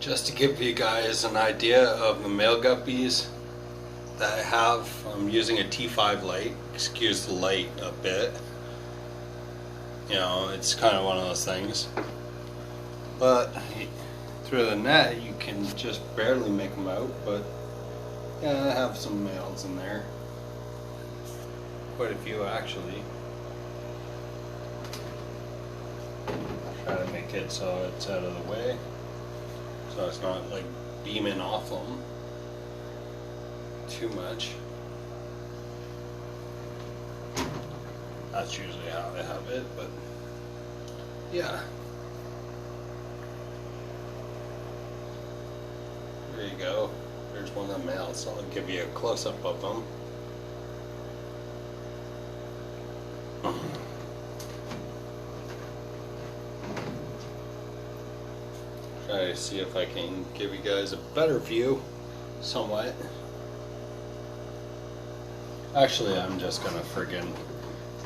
Just to give you guys an idea of the male guppies that I have, I'm using a T5 light. Excuse the light a bit. You know, it's kind of one of those things. But through the net, you can just barely make them out. But yeah, I have some males in there. Quite a few, actually. Try to make it so it's out of the way, so it's not like beaming off them too much. That's usually how I have it, but yeah. There you go. There's one of the males, so I'll give you a close-up of them. Try to see if I can give you guys a better view, somewhat. Actually, I'm just gonna friggin'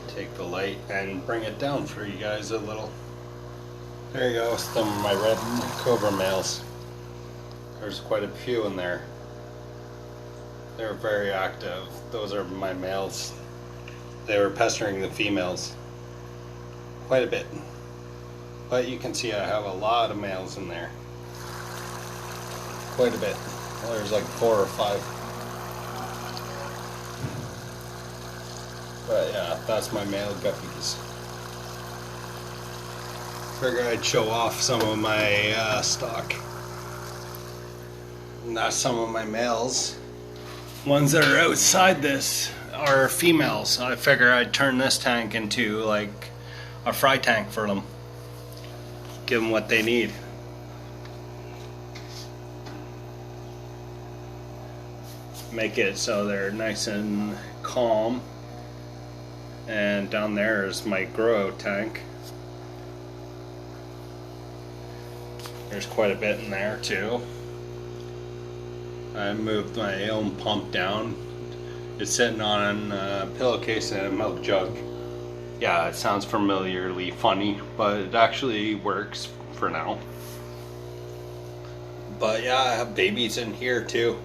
take the light and bring it down for you guys a little. There you go, some of my red cobra males. There's quite a few in there. They're very active. Those are my males. They were pestering the females quite a bit. But you can see I have a lot of males in there. Quite a bit. Well, there's like 4 or 5. But yeah, that's my male guppies. Figured I'd show off some of my stock. And that's some of my males. Ones that are outside this are females. I figure I'd turn this tank into like a fry tank for them. Give them what they need. Make it so they're nice and calm. And down there is my grow tank. There's quite a bit in there too. I moved my own pump down. It's sitting on a pillowcase and a milk jug. Yeah, it sounds familiarly funny, but it actually works for now. But yeah, I have babies in here too.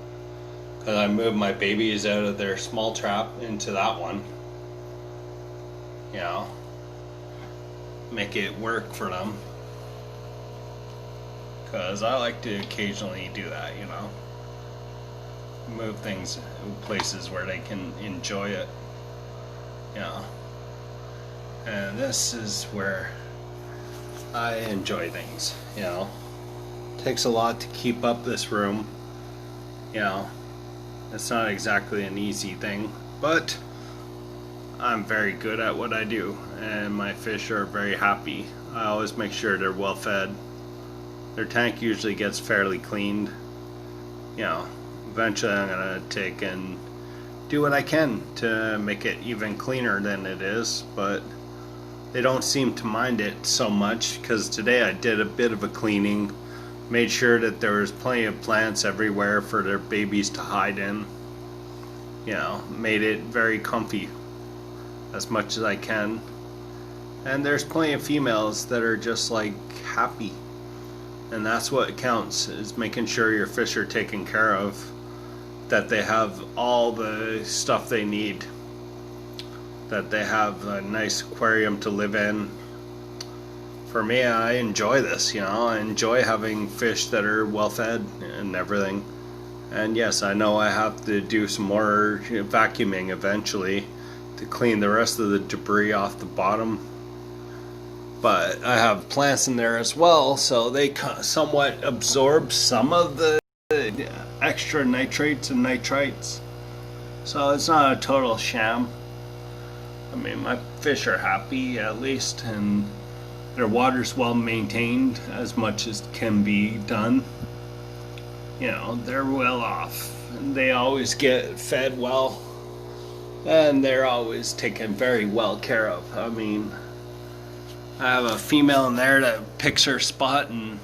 Because I moved my babies out of their small trap into that one. You know, make it work for them. Because I like to occasionally do that, you know. Move things places where they can enjoy it. You know. And this is where I enjoy things, you know. Takes a lot to keep up this room, you know. It's not exactly an easy thing, but I'm very good at what I do, and my fish are very happy. I always make sure they're well fed. Their tank usually gets fairly cleaned. You know, eventually I'm gonna take and do what I can to make it even cleaner than it is, but they don't seem to mind it so much, because today I did a bit of a cleaning, made sure that there was plenty of plants everywhere for their babies to hide in. You know, made it very comfy as much as I can. And there's plenty of females that are just like happy, and that's what counts, is making sure your fish are taken care of, that they have all the stuff they need, that they have a nice aquarium to live in. For me, I enjoy this, you know. I enjoy having fish that are well fed and everything. And yes, I know I have to do some more vacuuming eventually to clean the rest of the debris off the bottom. But I have plants in there as well, so they somewhat absorb some of the extra nitrates and nitrites. So it's not a total sham. I mean, my fish are happy at least, and their water's well maintained as much as can be done. You know, they're well off, and they always get fed well, and they're always taken very well care of. I mean, I have a female in there that picks her spot and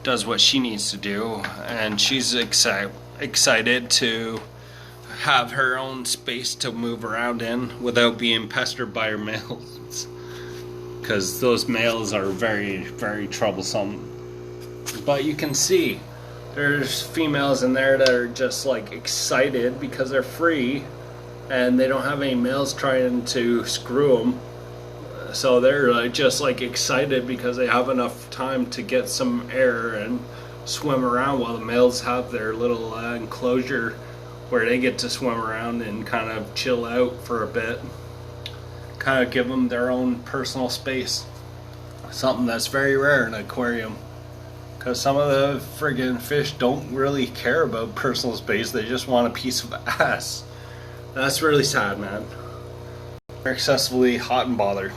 does what she needs to do, and she's excited to have her own space to move around in without being pestered by her males, because those males are very, very troublesome. But you can see there's females in there that are just like excited because they're free and they don't have any males trying to screw them. So they're just like excited because they have enough time to get some air and swim around, while the males have their little enclosure where they get to swim around and kind of chill out for a bit. Kind of give them their own personal space. Something that's very rare in an aquarium. Because some of the friggin' fish don't really care about personal space, they just want a piece of ass. That's really sad, man. They're excessively hot and bothered.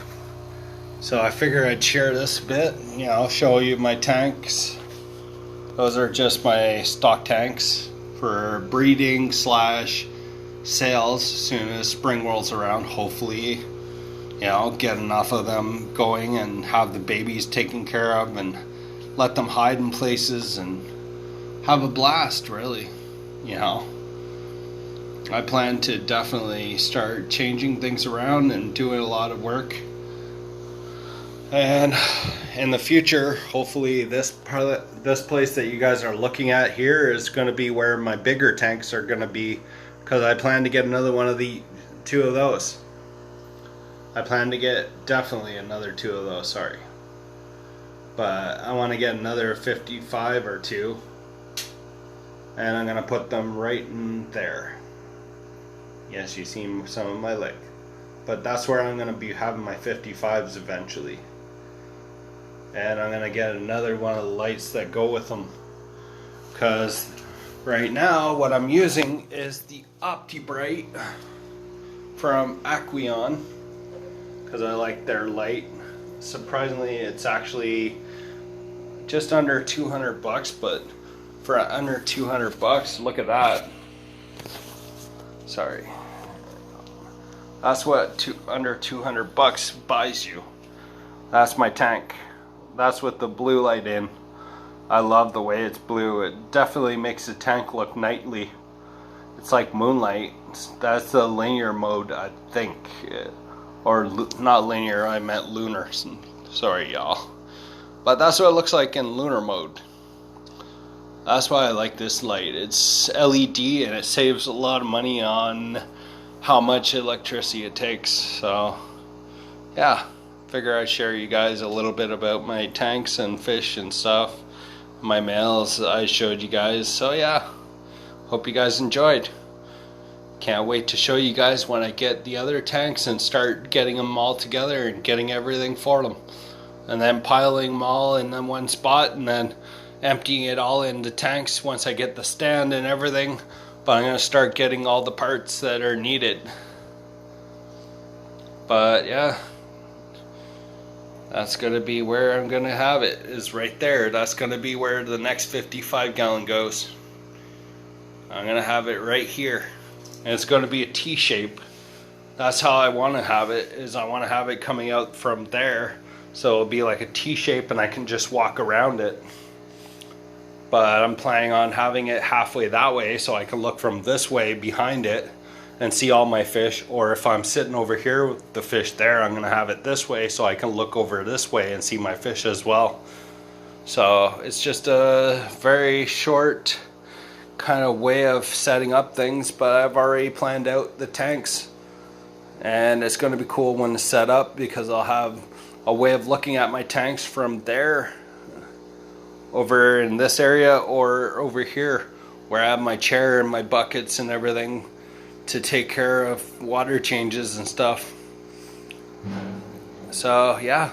So I figure I'd share this a bit. You know, I'll show you my tanks. Those are just my stock tanks for breeding / sales as soon as spring rolls around. Hopefully, you know, get enough of them going and have the babies taken care of and let them hide in places and have a blast, really. You know, I plan to definitely start changing things around and doing a lot of work. And in the future, hopefully this place that you guys are looking at here is going to be where my bigger tanks are going to be, because I plan to get another one of the 2 of those. I plan to get definitely another 2 of those, sorry. But I want to get another 55 or 2, and I'm going to put them right in there. Yes, you see some of my leg. But that's where I'm going to be having my 55s eventually. And I'm going to get another one of the lights that go with them. Because right now what I'm using is the OptiBright from Aqueon. Because I like their light. Surprisingly, it's actually just under 200 bucks. But for under 200 bucks, look at that. Sorry. That's what under 200 bucks buys you. That's my tank. That's with the blue light in. I love the way it's blue. It definitely makes the tank look nightly. It's like moonlight. That's the linear mode, I think. Or not linear, I meant lunar. Sorry, y'all. But that's what it looks like in lunar mode. That's why I like this light. It's LED and it saves a lot of money on how much electricity it takes. So yeah, figure I'd share you guys a little bit about my tanks and fish and stuff, my males I showed you guys. So yeah, hope you guys enjoyed. Can't wait to show you guys when I get the other tanks and start getting them all together and getting everything for them, and then piling them all in one spot and then emptying it all into tanks once I get the stand and everything. But I'm going to start getting all the parts that are needed. But yeah, that's going to be where I'm going to have it, is right there. That's going to be where the next 55 gallon goes. I'm going to have it right here. And it's going to be a T-shape. That's how I want to have it, is I want to have it coming out from there. So it'll be like a T-shape and I can just walk around it. But I'm planning on having it halfway that way so I can look from this way behind it and see all my fish. Or if I'm sitting over here with the fish there, I'm going to have it this way so I can look over this way and see my fish as well. So it's just a very short kind of way of setting up things, but I've already planned out the tanks. And it's going to be cool when it's set up, because I'll have a way of looking at my tanks from there, over in this area, or over here where I have my chair and my buckets and everything to take care of water changes and stuff. So yeah,